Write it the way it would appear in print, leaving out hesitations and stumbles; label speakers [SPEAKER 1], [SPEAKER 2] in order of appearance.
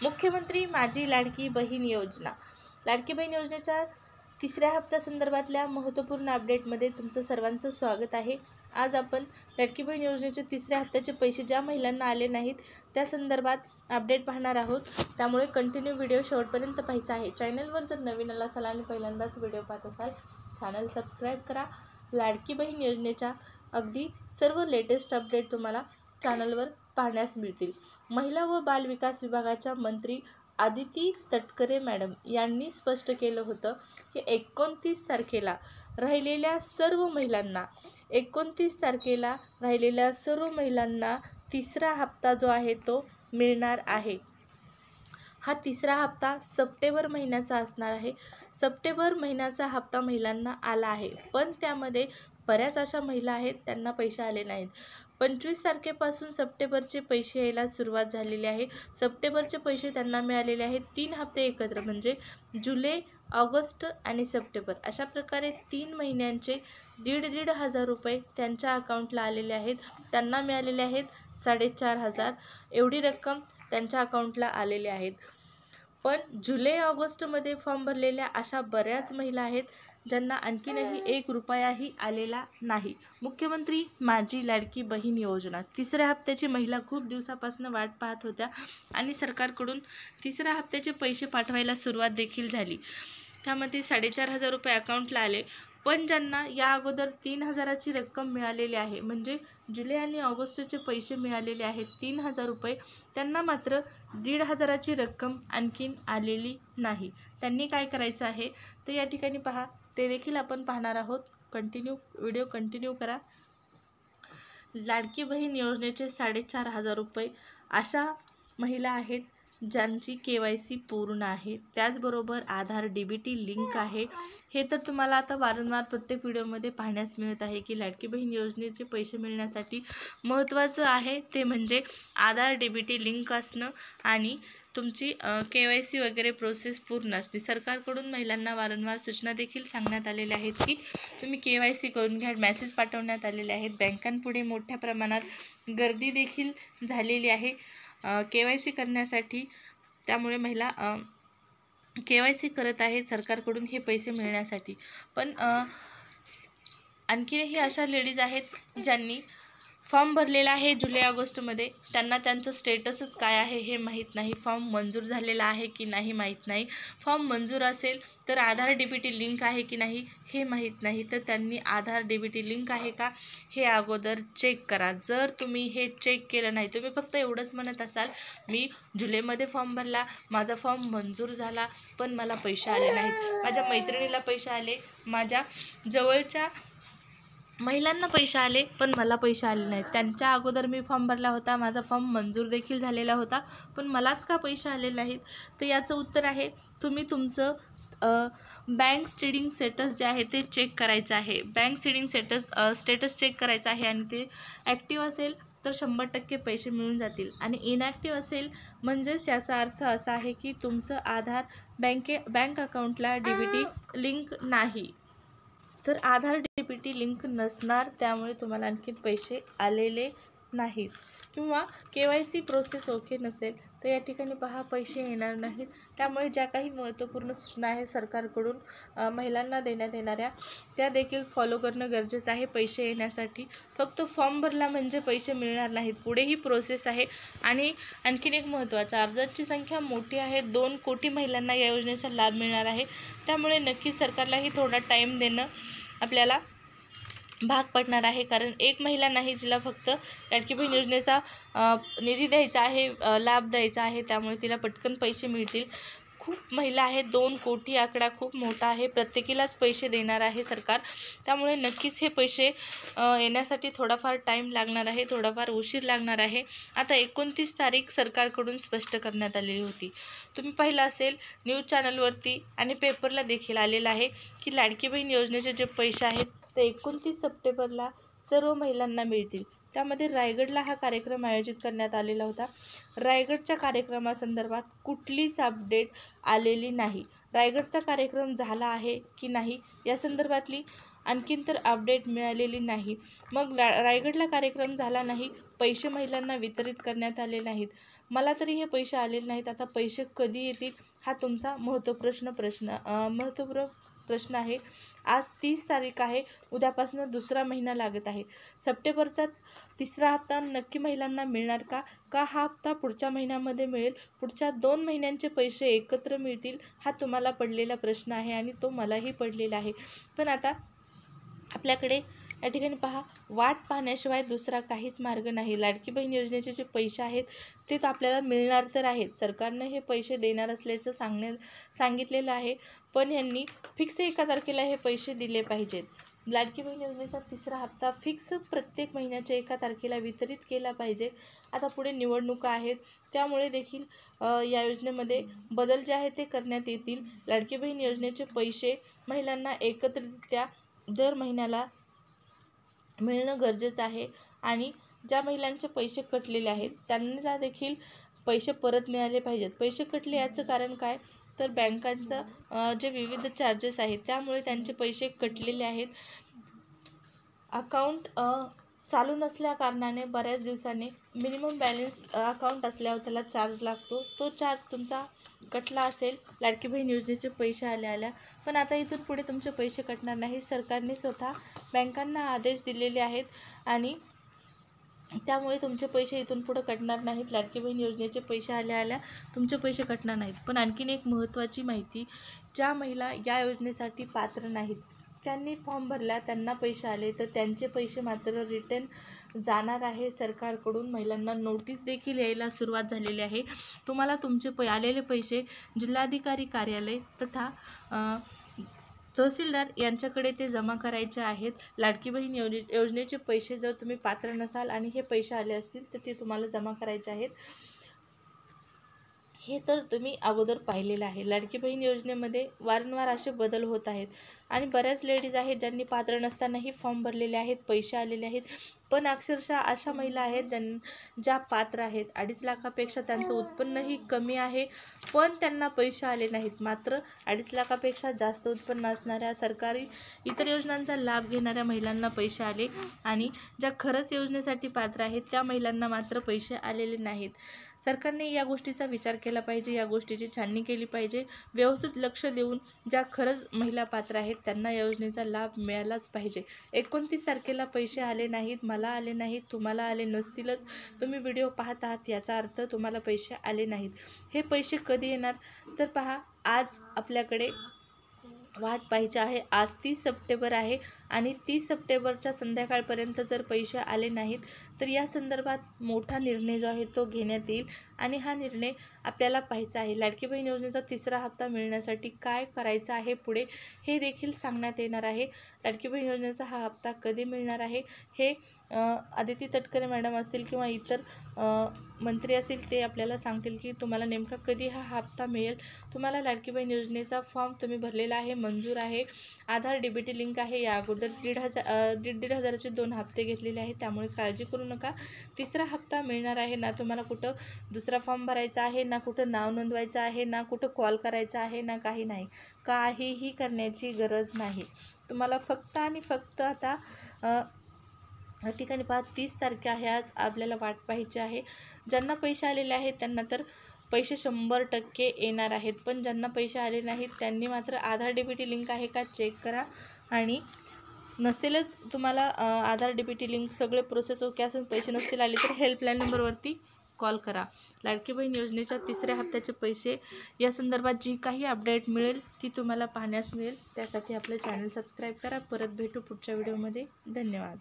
[SPEAKER 1] मुख्यमंत्री माझी लाडकी बहीण योजना. लाडकी बहीण योजनेच्या तिसऱ्या हप्त्यासंदर्भातल्या महत्त्वपूर्ण अपडेटमध्ये तुमचं सर्वांचं स्वागत आहे. आज आपण लाडकी बहीण योजनेचे तिसऱ्या हप्त्याचे पैसे ज्या महिलांना आले नाहीत त्या संदर्भात अपडेट पाहणार आहोत. त्यामुळे कंटिन्यू व्हिडिओ शेवटपर्यंत पाहायचा आहे. चॅनलवर जर नवीन आला असाल आणि पहिल्यांदाच व्हिडिओ पाहत असाल, चॅनल सबस्क्राईब करा. लाडकी बहीण योजनेच्या अगदी सर्व लेटेस्ट अपडेट तुम्हाला चॅनलवर पाहण्यास मिळतील. महिला व बाल विकास विभागाच्या मंत्री आदिती तटकरे मॅडम यांनी स्पष्ट केलं होतं की 29 तारखेला राहिलेल्या सर्व महिलांना तिसरा हप्ता जो आहे तो मिळणार आहे. हा तिसरा हप्ता सप्टेंबर महिन्याचा असणार आहे. सप्टेंबर महिन्याचा हप्ता महिलांना आला आहे, पण त्यामध्ये बऱ्याच अशा महिला आहेत त्यांना पैसे आले नाहीत. 25 तारखेपासून सप्टेंबरचे पैसे यायला सुरुवात झालेली आहे. सप्टेंबरचे पैसे त्यांना मिळालेले आहेत 3 हप्ते एकत्र, म्हणजे जुलै, ऑगस्ट आणि सप्टेंबर. अशा प्रकारे 3 महिन्यांचे 1,500 रुपये त्यांच्या अकाउंटला आलेले आहेत. त्यांना मिळालेले आहेत 4,500 एवढी रक्कम त्यांच्या अकाउंटला आलेले आहेत. पण जुलै ऑगस्टमध्ये फॉर्म भरलेल्या अशा बऱ्याच महिला आहेत ज्यांना आणखीनही 1 रुपयाही आलेला नाही. मुख्यमंत्री माझी लाडकी बहीण योजना तिसऱ्या हप्त्याची महिला खूप दिवसापासून वाट पाहत होत्या आणि सरकारकडून तिसऱ्या हप्त्याचे पैसे पाठवायला सुरुवात देखील झाली. त्यामध्ये 4,500 रुपये अकाउंटला आले. पण ज्यांना या अगोदर 3,000ची रक्कम मिळालेली आहे, म्हणजे जुलै आणि ऑगस्टचे पैसे मिळालेले आहेत 3,000 रुपये, त्यांना मात्र 1,500ची रक्कम आणखीन आलेली नाही. त्यांनी काय करायचं आहे ते या ठिकाणी पहा, ते देखील आपण पाहणार आहोत. व्हिडिओ कंटिन्यू करा. लाडकी बहीण योजनेचे 4,500 रुपये अशा महिला आहेत ज्यांची KYC पूर्ण आहे, त्याचबरोबर आधार DBT लिंक आहे. हे तर तुम्हाला आता वारंवार प्रत्येक व्हिडिओमध्ये पाहण्यास मिळत आहे की लाडकी बहीण योजनेचे पैसे मिळण्यासाठी महत्त्वाचं आहे ते म्हणजे आधार DBT लिंक असणं आणि तुमची KYC वगैरे प्रोसेस पूर्ण असते. सरकारकडून महिलांना वारंवार सूचना देखील सांगण्यात आलेल्या आहेत की तुम्ही KYC करून घ्या. मेसेज पाठवण्यात आलेले आहेत. बँकांपुढे मोठ्या प्रमाणात गर्दी देखील झालेली आहे KYC करण्यासाठी. त्यामुळे महिला KYC करत आहेत सरकारकडून हे पैसे मिळण्यासाठी. पण आणखीनही अशा लेडीज आहेत ज्यांनी फॉर्म भरलेला आहे जुलै ऑगस्टमध्ये, त्यांना त्यांचं स्टेटसच काय आहे हे माहीत नाही. फॉर्म मंजूर झालेला आहे की नाही माहीत नाही. फॉर्म मंजूर असेल तर आधार DBT लिंक आहे की नाही हे माहीत नाही. तर त्यांनी आधार DBT लिंक आहे का हे अगोदर चेक करा. जर तुम्ही हे चेक केलं नाही, तुम्ही फक्त एवढंच म्हणत असाल मी जुलैमध्ये फॉर्म भरला, माझा फॉर्म मंजूर झाला, पण मला पैसे आले नाहीत, माझ्या मैत्रिणीला पैसे आले, माझ्या जवळच्या महिलांना पैसे आले पण मला पैसे आले नाहीत, त्यांच्या अगोदर मी फॉर्म भरला होता, माझा फॉर्म मंजूर देखील झालेला होता, पण मलाच का पैसे आले नाहीत. तर याचं उत्तर आहे तुम्ही तुमचं बँक स्टेडिंग स्टेटस जे आहे ते चेक करायचं आहे. बँक स्टेडिंग स्टेटस चेक करायचं आहे आणि ते ॲक्टिव्ह असेल तर 100% पैसे मिळून जातील आणि इनॅक्टिव्ह असेल म्हणजेच याचा अर्थ असा आहे की तुमचं आधार बँक अकाउंटला DBT लिंक नाही. तर आधार DBT लिंक नसणार, त्यामुळे तुम्हाला आणखी पैसे आलेले नाहीत. किंवा KYC प्रोसेस ओके नसेल तर या ठिकाणी पहा पैसे येणार नाहीत. त्यामुळे ज्या काही महत्त्वपूर्ण सूचना आहेत सरकारकडून महिलांना देण्यात येणाऱ्या त्या देखील फॉलो करणं गरजेचं आहे पैसे येण्यासाठी. फक्त फॉर्म भरला म्हणजे पैसे मिळणार नाहीत, पुढेही प्रोसेस आहे. आणि आणखीन एक महत्त्वाचं, अर्जाची संख्या मोठी आहे. 2 कोटी महिलांना या योजनेचा लाभ मिळणार आहे. त्यामुळे नक्की सरकारलाही थोडा टाईम देणं आपल्याला भाग पडणार आहे. कारण एक महिला नाही जिला फक्त लाडकी बहीण योजनेचा निधी द्यायचा आहे, लाभ द्यायचा आहे, त्यामुळे तिला पटकन पैसे मिळतील. खूप महिला आहेत, 2 कोटी आकडा खूप मोठा आहे, प्रत्येकीलाच पैसे देणार आहे सरकार. त्यामुळे नक्कीच हे पैसे येण्यासाठी थोडाफार टाईम लागणार आहे, थोडाफार उशीर लागणार आहे. आता 29 तारीख सरकारकडून स्पष्ट करण्यात आलेली होती. तुम्ही पाहिलं असेल न्यूज चॅनलवरती आणि पेपरला देखील आलेलं आहे की लाडकी बहीण योजनेचे जे पैसे आहेत ते 29 सप्टेंबरला सर्व महिलांना मिळतील. त्यामध्ये रायगडला हा कार्यक्रम आयोजित करण्यात आलेला होता. रायगडच्या कार्यक्रमासंदर्भात कुठलीच अपडेट आलेली नाही. रायगडचा कार्यक्रम झाला आहे की नाही या संदर्भातली आणखीन तर अपडेट मिळालेली नाही. मग रायगडला कार्यक्रम झाला नाही, पैसे महिलांना वितरित करण्यात आले नाहीत. मला तरी हे पैसे आलेले नाहीत. आता पैसे कधी येतील हा तुमचा महत्त्वपूर्ण प्रश्न आहे. आज 30 तारीख आहे, उद्यापासून दुसरा महिना लागत आहे. सप्टेंबरचा तिसरा हप्ता नक्की महिलांना मिळणार का हा हप्ता पुढच्या महिन्यामध्ये मिळेल? पुढच्या 2 महिन्यांचे पैसे एकत्र मिळतील हा तुम्हाला पडलेला प्रश्न आहे आणि तो मलाही पडलेला आहे. पण आता आपल्याकडे या ठिकाणी पहा, वाट पाहण्याशिवाय दुसरा काहीच मार्ग नाही. लाडकी बहीण योजनेचे जे पैसे आहेत ते तर आपल्याला मिळणार तर आहेत. सरकारनं हे पैसे देणार असल्याचं सांगितलेलं आहे, पण यांनी फिक्स 1 तारखेला हे पैसे दिले पाहिजेत. लाडकी बहीण योजनेचा तिसरा हप्ता फिक्स प्रत्येक महिन्याच्या 1 तारखेला वितरित केला पाहिजे. आता पुढे निवडणुका आहेत, त्यामुळे देखील या योजनेमध्ये बदल जे आहेत ते करण्यात येतील. लाडकी बहीण योजनेचे पैसे महिलांना एकत्रितरित्या दर महिन्याला मिळणं गरजेचं आहे आणि ज्या महिलांचे पैसे कटलेले आहेत त्यांना देखील पैसे परत मिळाले पाहिजेत. पैसे कटले याचं कारण काय, तर बँकांचं जे विविध चार्जेस आहेत त्यामुळे त्यांचे पैसे कटलेले आहेत. अकाउंट चालू नसल्या कारणाने बऱ्याच दिवसांनी मिनिमम बॅलन्स अकाउंट असल्यावर त्याला चार्ज लागतो. तो चार्ज तुमचा कटला असेल लाडकी बहीण योजनेचे पैसे आल्या. पण आता इथून पुढे तुमचे पैसे कटणार नाही. सरकारने स्वतः बँकांना आदेश दिलेले आहेत आणि त्यामुळे तुमचे पैसे इथून पुढे कटणार नाहीत. लाडकी बहीण योजनेचे पैसे आल्या तुमचे पैसे कटणार नाहीत. पण आणखीन एक महत्त्वाची माहिती, ज्या महिला या योजनेसाठी पात्र नाहीत त्यांनी फॉर्म भरला, त्यांना पैसे आले तर त्यांचे पैसे मात्र रिटर्न जाणार आहे सरकारकडून. महिलांना नोटीस देखील यायला सुरुवात झालेली आहे. तुम्हाला तुमचे आलेले पैसे जिल्हाधिकारी कार्यालय तथा तहसीलदार यांच्याकडे ते जमा करायचे आहेत. लाडकी बहीण योजनेचे पैसे जर तुम्ही पात्र नसाल आणि हे पैसे आले असतील तर ते तुम्हाला जमा करायचे आहेत. हे तर तुम्ही अगोदर पाहिलेलं आहे. लाडकी बहीण योजनेमध्ये वारंवार असे बदल होत आहेत आणि बऱ्याच लेडीज आहेत ज्यांनी पात्र नसतानाही फॉर्म भरलेले आहेत, पैसे आलेले आहेत. पण अक्षरशः अशा महिला आहेत ज्या पात्र आहेत, 2.5 लाखापेक्षा त्यांचं उत्पन्नही कमी आहे पण त्यांना पैसे आले नाहीत. मात्र 2.5 लाखापेक्षा जास्त उत्पन्न असणाऱ्या सरकारी इतर योजनांचा लाभ घेणाऱ्या महिलांना पैसे आले आणि ज्या खरंच योजनेसाठी पात्र आहेत त्या महिलांना मात्र पैसे आलेले नाहीत. सरकारने या गोष्टीचा विचार केला पाहिजे, या गोष्टीची छाननी केली पाहिजे. व्यवस्थित लक्ष देऊन ज्या खरंच महिला पात्र आहेत त्यांना या योजनेचा लाभ मिळालाच पाहिजे. 29 तारखेला पैसे आले नाहीत, मला आले नाहीत, तुम्हाला आले नसतीलच. तुम्ही व्हिडिओ पाहत आहात याचा अर्थ तुम्हाला पैसे आले नाहीत. हे पैसे कधी येणार तर पहा, आज आपल्याकडे वाट पाहायची आहे. आज 30 सप्टेंबर आहे आणि 30 सप्टेंबरच्या संध्याकाळपर्यंत जर पैसे आले नाहीत तर या संदर्भात मोठा निर्णय जो आहे तो घेण्यात येईल आणि हा निर्णय आपल्याला पाहायचा आहे. लाडकी बहीण योजनेचा तिसरा हप्ता मिळण्यासाठी काय करायचं आहे पुढे हे देखील सांगण्यात येणार आहे. लाडकी बहीण योजनेचा हा हप्ता कधी मिळणार आहे हे आदिती तटकरे मॅडम असतील किंवा इतर मंत्री असतील ते आपल्याला सांगतील की तुम्हाला नेमका कधी हा हप्ता मिळेल. तुम्हाला लाडकी बहीण योजनेचा फॉर्म तुम्ही भरलेला आहे, मंजूर आहे, आधार DBT लिंक आहे. या अगोदर 1,500 हजाराचे 2 हप्ते घेतलेले आहेत, त्यामुळे काळजी करू नका. तिसरा हप्ता मिळणार आहे. ना तुम्हाला कुठं दुसरा फॉर्म भरायचा आहे, ना कुठं नाव नोंदवायचं आहे, ना कुठं कॉल करायचा आहे, ना काही नाही. काहीही करण्याची गरज नाही. तुम्हाला फक्त आणि फक्त आता या ठिकाणी पहा, 30 तारीख आहे आज. आपल्याला वाट पाहायची आहे. ज्यांना पैसे आलेले आहेत त्यांना तर पैसे 100% येणार आहेत, पण ज्यांना पैसे आले नाहीत त्यांनी मात्र आधार DBT लिंक आहे का चेक करा आणि नसेलच तुम्हाला आधार DBT लिंक सगळे प्रोसेस ओके असून पैसे नसतील आले तर हेल्पलाईन नंबरवरती कॉल करा. लाडकी बहीण योजनेच्या तिसऱ्या हप्त्याचे पैसे या संदर्भात जी काही अपडेट मिळेल ती तुम्हाला पाहण्यास मिळेल. त्यासाठी आपलं चॅनल सबस्क्राईब करा. परत भेटू पुढच्या व्हिडिओमध्ये. धन्यवाद.